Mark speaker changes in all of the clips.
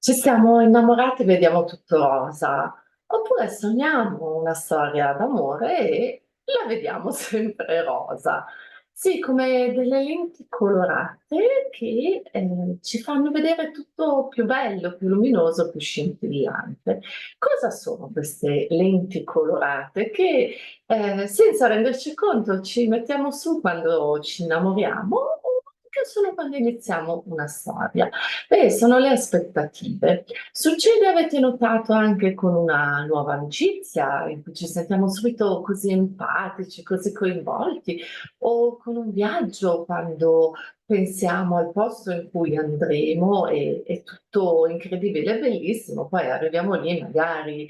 Speaker 1: Ci siamo innamorati e vediamo tutto rosa, oppure sogniamo una storia d'amore e la vediamo sempre rosa. Sì, come delle lenti colorate che ci fanno vedere tutto più bello, più luminoso, più scintillante. Cosa sono queste lenti colorate che senza renderci conto ci mettiamo su quando ci innamoriamo o anche solo quando iniziamo una storia? Beh, sono le aspettative. Succede, avete notato, anche con una nuova amicizia in cui ci sentiamo subito così empatici, così coinvolti, o con un viaggio quando pensiamo al posto in cui andremo e è tutto incredibile e bellissimo, poi arriviamo lì, magari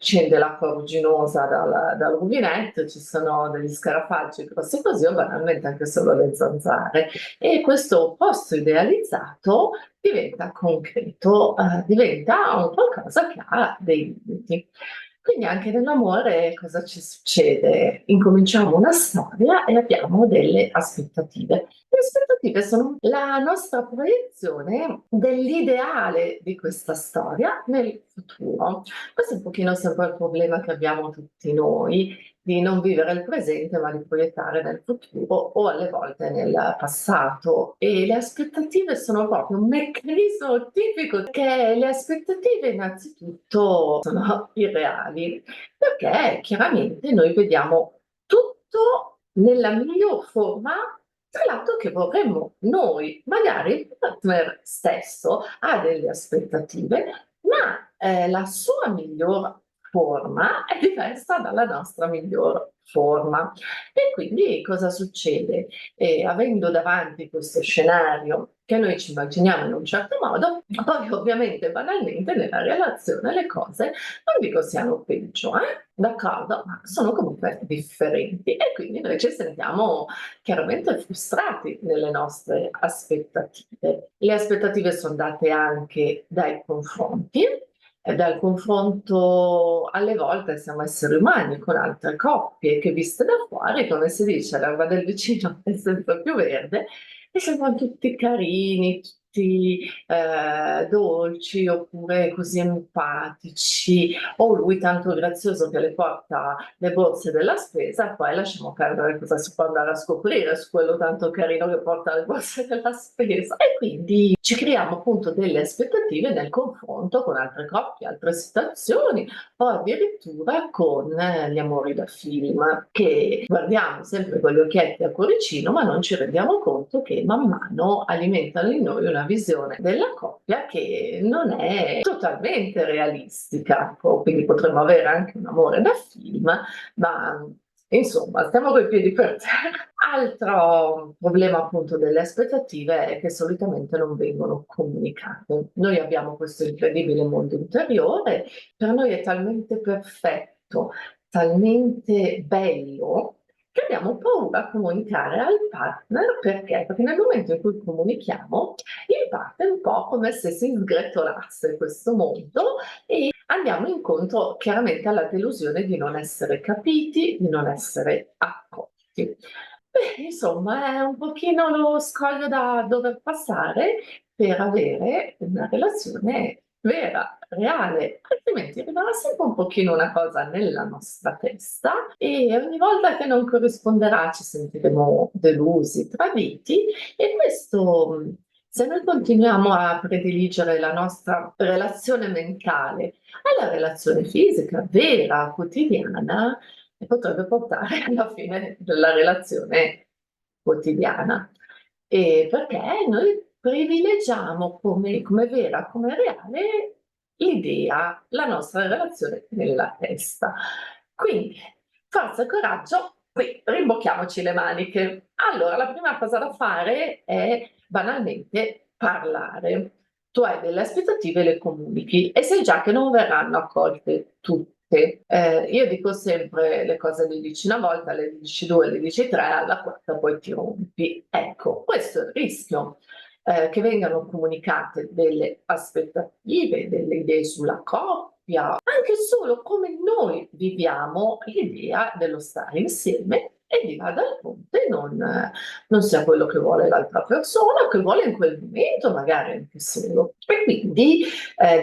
Speaker 1: scende l'acqua rugginosa dal rubinetto, ci sono degli scarafaggi grossi così o banalmente anche solo le zanzare e questo posto idealizzato diventa concreto, diventa un qualcosa che ha dei limiti. Quindi anche nell'amore cosa ci succede? Incominciamo una storia e abbiamo delle aspettative. Le aspettative sono la nostra proiezione dell'ideale di questa storia nel futuro. Questo è un pochino sempre il problema che abbiamo tutti noi, di non vivere il presente, ma di proiettare nel futuro o alle volte nel passato. E le aspettative sono proprio un meccanismo tipico che le aspettative innanzitutto sono irreali, perché chiaramente noi vediamo tutto nella miglior forma tra l'altro che vorremmo noi. Magari il partner stesso ha delle aspettative, ma la sua miglior forma è diversa dalla nostra miglior forma. E quindi cosa succede? Avendo davanti questo scenario che noi ci immaginiamo in un certo modo, poi ovviamente banalmente nella relazione le cose non dico siano peggio, d'accordo, ma sono comunque differenti e quindi noi ci sentiamo chiaramente frustrati nelle nostre aspettative. Le aspettative son date anche dai confronti, e dal confronto alle volte siamo esseri umani con altre coppie che viste da fuori, come si dice, l'erba del vicino è sempre più verde e sembran tutti carini, tutti, dolci oppure così empatici, o lui tanto grazioso che le porta le borse della spesa, poi lasciamo perdere cosa si può andare a scoprire su quello tanto carino che porta le borse della spesa. E quindi ci creiamo appunto delle aspettative nel confronto con altre coppie, altre situazioni o addirittura con gli amori da film, che guardiamo sempre con gli occhietti a cuoricino, ma non ci rendiamo conto che man mano alimentano in noi una visione della coppia che non è totalmente realistica. Quindi potremmo avere anche un amore da film, ma insomma, stiamo coi piedi per terra. Altro problema appunto delle aspettative è che solitamente non vengono comunicate. Noi abbiamo questo incredibile mondo interiore, per noi è talmente perfetto, talmente bello, che abbiamo paura a comunicare al partner perché? Perché nel momento in cui comunichiamo, il partner è un po' come se si sgretolasse questo mondo e andiamo incontro chiaramente alla delusione di non essere capiti, di non essere accolti. Beh, insomma, è un pochino lo scoglio da dover passare per avere una relazione vera, reale, altrimenti rimarrà sempre un pochino una cosa nella nostra testa e ogni volta che non corrisponderà ci sentiremo delusi, traditi e questo, se noi continuiamo a prediligere la nostra relazione mentale alla relazione fisica, vera, quotidiana, e potrebbe portare alla fine della relazione quotidiana. Perché noi privilegiamo come vera, come reale l'idea, la nostra relazione nella testa. Quindi forza e coraggio, qui rimbocchiamoci le maniche. Allora, la prima cosa da fare è banalmente parlare. Tu hai delle aspettative, le comunichi e sai già che non verranno accolte tutte. Io dico sempre le cose le dici una volta, le dici due, le dici tre, alla quarta poi ti rompi. Ecco, questo è il rischio, che vengano comunicate delle aspettative, delle idee sulla coppia, coppia, anche solo come noi viviamo l'idea dello stare insieme e di là dal ponte non sia quello che vuole l'altra persona, che vuole in quel momento, magari anche solo. E quindi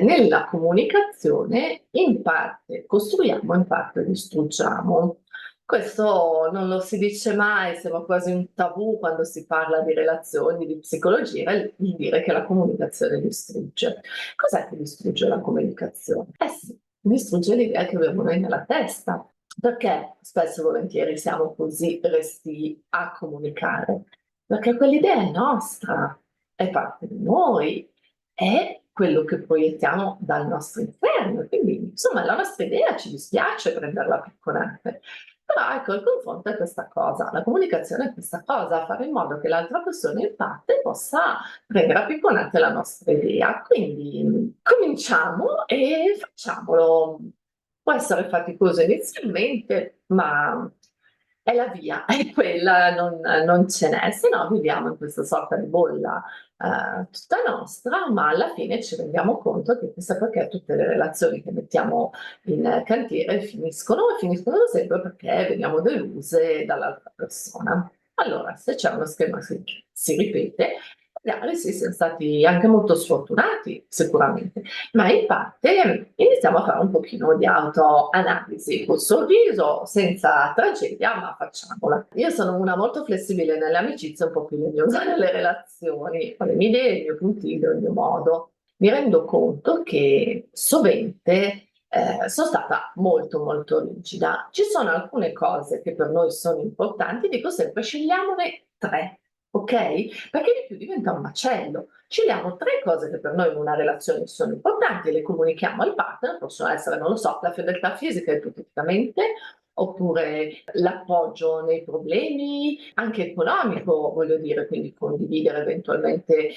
Speaker 1: nella comunicazione in parte costruiamo, in parte distruggiamo. Questo non lo si dice mai, sembra quasi un tabù quando si parla di relazioni, di psicologia, il dire che la comunicazione distrugge. Cos'è che distrugge la comunicazione? Eh sì, distrugge l'idea che abbiamo noi nella testa. Perché spesso e volentieri siamo così restii a comunicare? Perché quell'idea è nostra, è parte di noi, è quello che proiettiamo dal nostro interno. Quindi, insomma, la nostra idea ci dispiace prenderla piccolante. Però ecco, il confronto è questa cosa, la comunicazione è questa cosa, fare in modo che l'altra persona in parte possa prendere a picconate la nostra idea. Quindi cominciamo e facciamolo. Può essere faticoso inizialmente, ma è la via, è quella, non ce n'è, se no viviamo in questa sorta di bolla tutta nostra, ma alla fine ci rendiamo conto che chissà perché tutte le relazioni che mettiamo in cantiere finiscono e finiscono sempre perché veniamo deluse dall'altra persona. Allora, se c'è uno schema che si ripete, magari sì, siamo stati anche molto sfortunati, sicuramente, ma in parte iniziamo a fare un pochino di autoanalisi, col sorriso, senza tragedia, ma facciamola. Io sono una molto flessibile nelle amicizie, un po' più legnosa nelle relazioni, ho le mie idee, il mio puntiglio, il mio modo. Mi rendo conto che sovente sono stata molto molto rigida. Ci sono alcune cose che per noi sono importanti, dico sempre scegliamone tre, ok? Perché di più diventa un macello. Scegliamo tre cose che per noi in una relazione sono importanti, le comunichiamo al partner, possono essere, non lo so, la fedeltà fisica ipoteticamente, oppure l'appoggio nei problemi, anche economico, voglio dire, quindi condividere eventualmente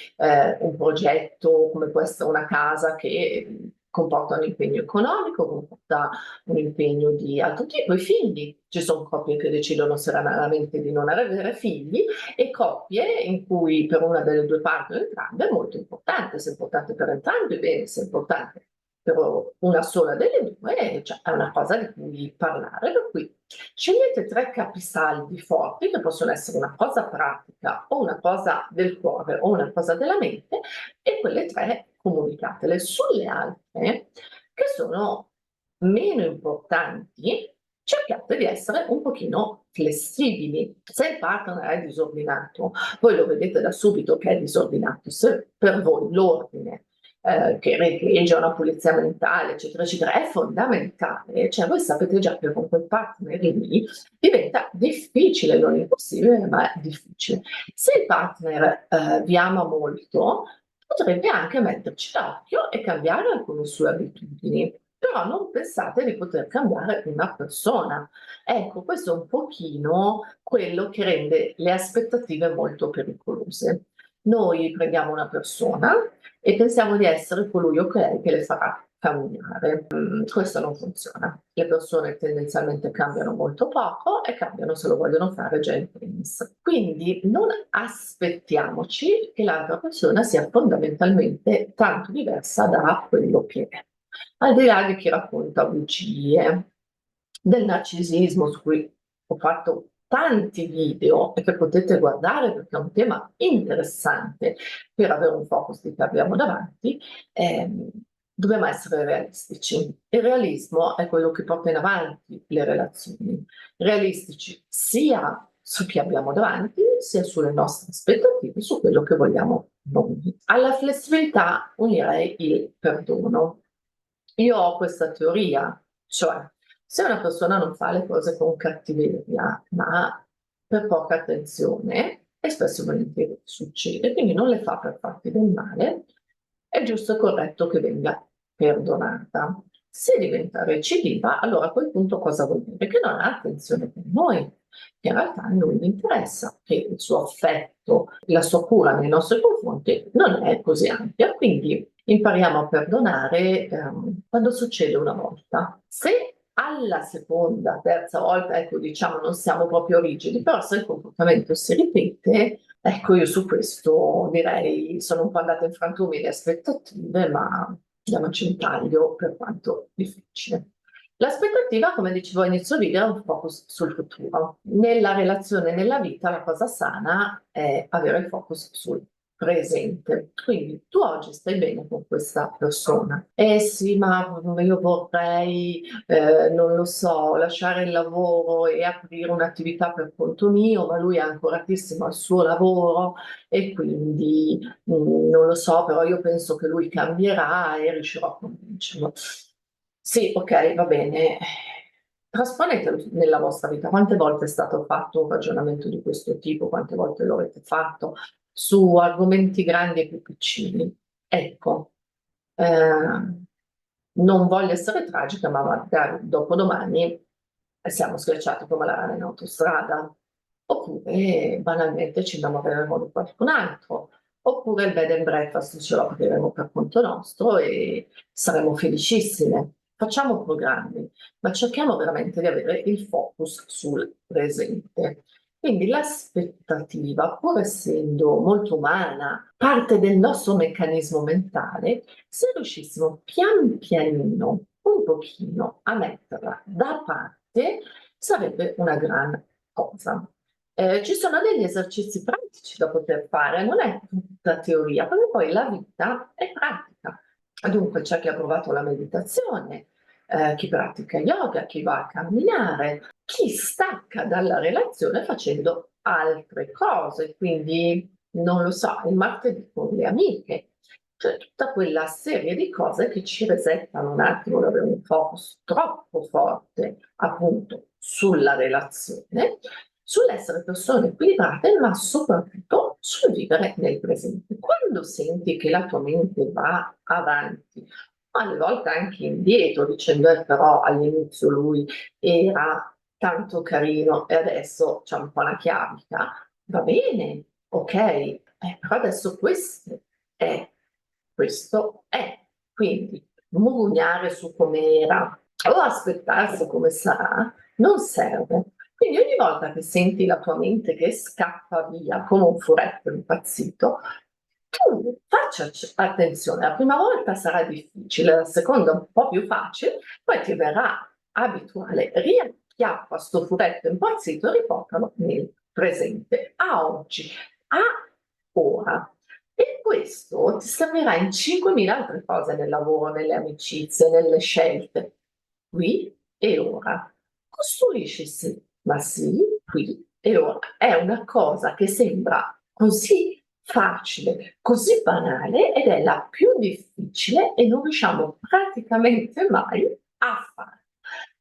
Speaker 1: un progetto come può essere una casa che comporta un impegno economico, comporta un impegno di altro tipo. I figli, ci sono coppie che decidono serenamente di non avere figli e coppie in cui per una delle due parti o entrambe è molto importante, se è importante per entrambi, bene, se è importante per una sola delle due, cioè è una cosa di cui parlare, per cui scegliete tre capisaldi forti che possono essere una cosa pratica o una cosa del cuore o una cosa della mente e quelle tre comunicatele. Sulle altre, che sono meno importanti, cercate di essere un pochino flessibili. Se il partner è disordinato, voi lo vedete da subito che è disordinato. Se per voi l'ordine che regia una pulizia mentale, eccetera, eccetera, è fondamentale, cioè voi sapete già che con quel partner lì diventa difficile, non impossibile, ma è difficile. Se il partner vi ama molto, potrebbe anche metterci l'occhio e cambiare alcune sue abitudini. Però non pensate di poter cambiare una persona. Ecco, questo è un pochino quello che rende le aspettative molto pericolose. Noi prendiamo una persona e pensiamo di essere colui o colei che le farà cambiare. Questo non funziona. Le persone tendenzialmente cambiano molto poco e cambiano se lo vogliono fare già in primis. Quindi non aspettiamoci che l'altra persona sia fondamentalmente tanto diversa da quello che è. Al di là di chi racconta bugie, del narcisismo su cui ho fatto tanti video e che potete guardare perché è un tema interessante per avere un focus di che abbiamo davanti, dobbiamo essere realistici. Il realismo è quello che porta in avanti le relazioni, realistici sia su chi abbiamo davanti, sia sulle nostre aspettative, su quello che vogliamo noi. Alla flessibilità unirei il perdono. Io ho questa teoria, cioè se una persona non fa le cose con cattiveria, ma per poca attenzione, e spesso e volentieri succede, quindi non le fa per farti del male, è giusto e corretto che venga perdonata. Se diventa recidiva, allora a quel punto cosa vuol dire? Che non ha attenzione per noi, che in realtà a noi non interessa, che il suo affetto, la sua cura nei nostri confronti non è così ampia, quindi impariamo a perdonare quando succede una volta. Se alla seconda, terza volta, ecco, diciamo, non siamo proprio rigidi, però se il comportamento si ripete, ecco, io su questo direi sono un po' andata in frantumi le aspettative, ma diamoci un taglio per quanto difficile. L'aspettativa, come dicevo a inizio video, è un focus sul futuro. Nella relazione, nella vita, la cosa sana è avere il focus sul presente. Quindi tu oggi stai bene con questa persona. Eh sì, ma io vorrei, non lo so, lasciare il lavoro e aprire un'attività per conto mio, ma lui è ancoratissimo al suo lavoro e quindi non lo so, però io penso che lui cambierà e riuscirò a convincerlo. Sì, ok, va bene. Trasponetelo nella vostra vita. Quante volte è stato fatto un ragionamento di questo tipo? Quante volte lo avete fatto su argomenti grandi e più piccini? Ecco, non voglio essere tragica, ma magari dopodomani siamo schiacciati come la rana in autostrada. Oppure banalmente ci innamoreremo di qualcun altro. Oppure il bed and breakfast ce lo apriremo per conto nostro e saremo felicissime. Facciamo programmi, ma cerchiamo veramente di avere il focus sul presente. Quindi l'aspettativa, pur essendo molto umana, parte del nostro meccanismo mentale, se riuscissimo pian pianino, un pochino, a metterla da parte, sarebbe una gran cosa. Ci sono degli esercizi pratici da poter fare, non è tutta teoria, perché poi la vita è pratica. Dunque c'è chi ha provato la meditazione, chi pratica yoga, chi va a camminare, chi stacca dalla relazione facendo altre cose, quindi non lo so, il martedì con le amiche, cioè tutta quella serie di cose che ci resettano un attimo ad avere un focus troppo forte appunto sulla relazione, sull'essere persone equilibrate, ma soprattutto sul vivere nel presente. Quando senti che la tua mente va avanti, alle volte anche indietro, dicendo però all'inizio lui era tanto carino e adesso c'è un po' la chiavica, va bene, ok, però adesso questo è, quindi mugugnare su com'era o aspettarsi come sarà non serve. Quindi ogni volta che senti la tua mente che scappa via come un furetto impazzito, tu faccia attenzione, la prima volta sarà difficile, la seconda un po' più facile, poi ti verrà abituale, riacchiappa sto furetto impazzito e riportalo nel presente, a oggi, a ora. E questo ti servirà in 5.000 altre cose nel lavoro, nelle amicizie, nelle scelte, qui e ora. Costruisci sì, ma sì, qui e ora. È una cosa che sembra così facile, così banale ed è la più difficile e non riusciamo praticamente mai a fare.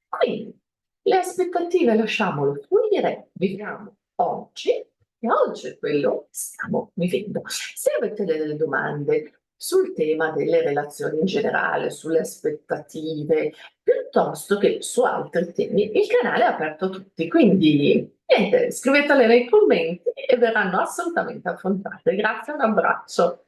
Speaker 1: Quindi le aspettative lasciamolo fluire, viviamo oggi e oggi è quello che stiamo vivendo. Se avete delle domande sul tema delle relazioni in generale, sulle aspettative, piuttosto che su altri temi, il canale è aperto a tutti, quindi niente, scrivetele nei commenti e verranno assolutamente affrontate. Grazie, un abbraccio.